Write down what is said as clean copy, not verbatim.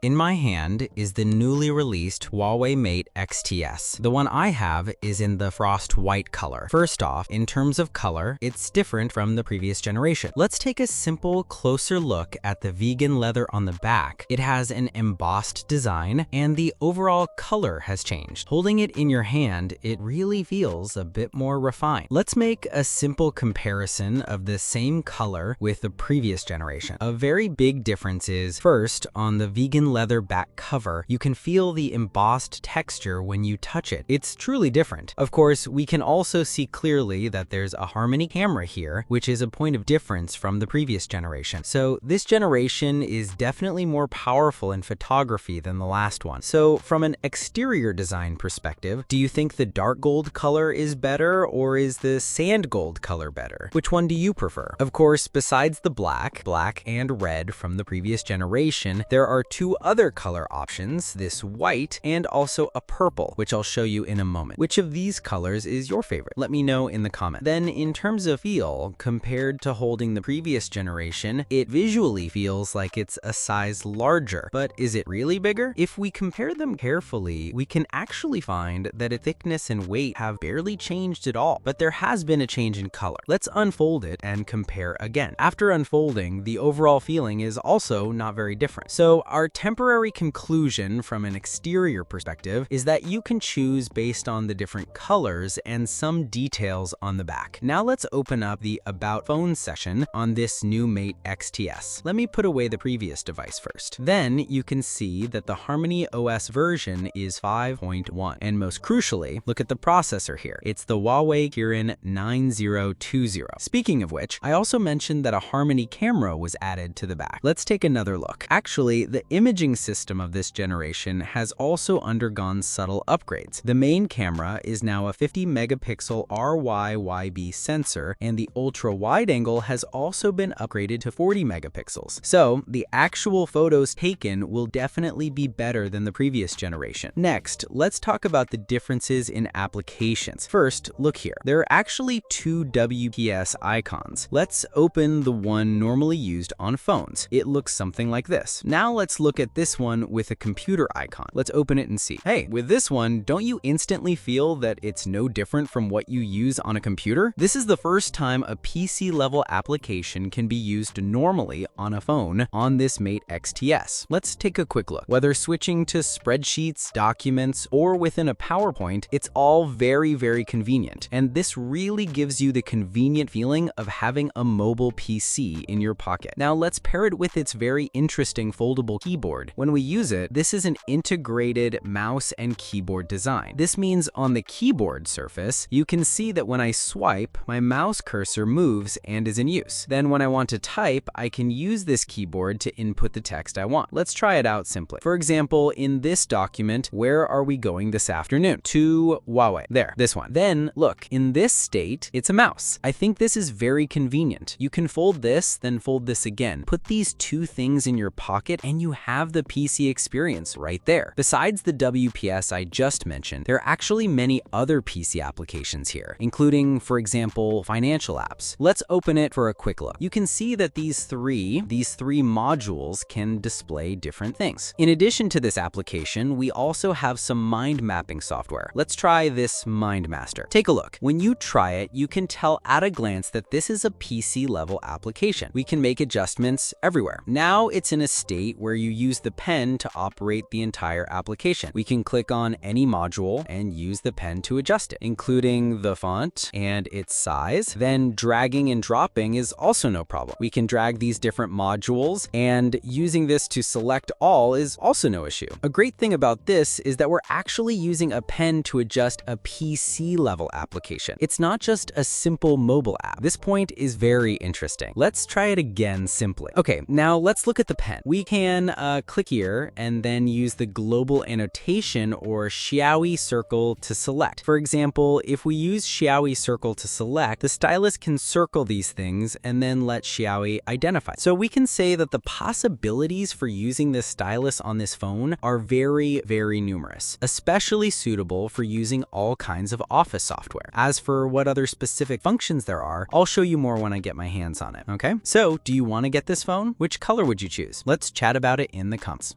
In my hand is the newly released Huawei Mate XTs. The one I have is in the frost white color. First off, in terms of color, it's different from the previous generation. Let's take a simple, closer look at the vegan leather on the back. It has an embossed design, and the overall color has changed. Holding it in your hand, it really feels a bit more refined. Let's make a simple comparison of the same color with the previous generation. A very big difference is, first, on the vegan leather back cover, you can feel the embossed texture when you touch it. It's truly different. Of course, we can also see clearly that there's a Harmony camera here, which is a point of difference from the previous generation. So this generation is definitely more powerful in photography than the last one. So from an exterior design perspective, do you think the dark gold color is better, or is the sand gold color better? Which one do you prefer? Of course, besides the black and red from the previous generation, there are two other color options, this white and also a purple, which I'll show you in a moment. Which of these colors is your favorite? Let me know in the comments. Then in terms of feel, compared to holding the previous generation, it visually feels like it's a size larger, but is it really bigger? If we compare them carefully, we can actually find that its thickness and weight have barely changed at all, but there has been a change in color. Let's unfold it and compare again. After unfolding, the overall feeling is also not very different. So our temporary conclusion from an exterior perspective is that you can choose based on the different colors and some details on the back. Now let's open up the About Phone section on this new Mate XTs. Let me put away the previous device first. Then you can see that the Harmony OS version is 5.1. And most crucially, look at the processor here. It's the Huawei Kirin 9020. Speaking of which, I also mentioned that a Harmony camera was added to the back. Let's take another look. Actually, the imaging system of this generation has also undergone subtle upgrades. The main camera is now a 50 megapixel RYYB sensor, and the ultra wide angle has also been upgraded to 40 megapixels. So the actual photos taken will definitely be better than the previous generation. Next, let's talk about the differences in applications. First, look here. There are actually two WPS icons. Let's open the one normally used on phones. It looks something like this. Now let's look at this one with a computer icon. Let's open it and see. Hey, with this one, don't you instantly feel that it's no different from what you use on a computer? This is the first time a PC level application can be used normally on a phone on this Mate XTs. Let's take a quick look. Whether switching to spreadsheets, documents, or within a PowerPoint, it's all very convenient. And this really gives you the convenient feeling of having a mobile PC in your pocket. Now let's pair it with its very interesting foldable keyboard. When we use it, this is an integrated mouse and keyboard design. This means on the keyboard surface, you can see that when I swipe, my mouse cursor moves and is in use. Then when I want to type, I can use this keyboard to input the text I want. Let's try it out simply. For example, in this document, where are we going this afternoon? To Huawei. There, this one. Then look, in this state, it's a mouse. I think this is very convenient. You can fold this, then fold this again. Put these two things in your pocket and you have the PC experience right there. Besides the WPS I just mentioned, there are actually many other PC applications here, including, for example, financial apps. Let's open it for a quick look. You can see that these three modules can display different things. In addition to this application, we also have some mind mapping software. Let's try this Mind Master. Take a look. When you try it, you can tell at a glance that this is a PC level application. We can make adjustments everywhere. Now it's in a state where you use the pen to operate the entire application. We can click on any module and use the pen to adjust it, including the font and its size. Then dragging and dropping is also no problem. We can drag these different modules, and using this to select all is also no issue. A great thing about this is that we're actually using a pen to adjust a PC level application. It's not just a simple mobile app. This point is very interesting. Let's try it again simply. Okay, now let's look at the pen. We can click here and then use the global annotation or Xiaoyi circle to select. For example, if we use Xiaoyi circle to select, the stylus can circle these things and then let Xiaoyi identify. So we can say that the possibilities for using this stylus on this phone are very numerous, especially suitable for using all kinds of office software. As for what other specific functions there are, I'll show you more when I get my hands on it, okay? So, do you want to get this phone? Which color would you choose? Let's chat about it in the comments.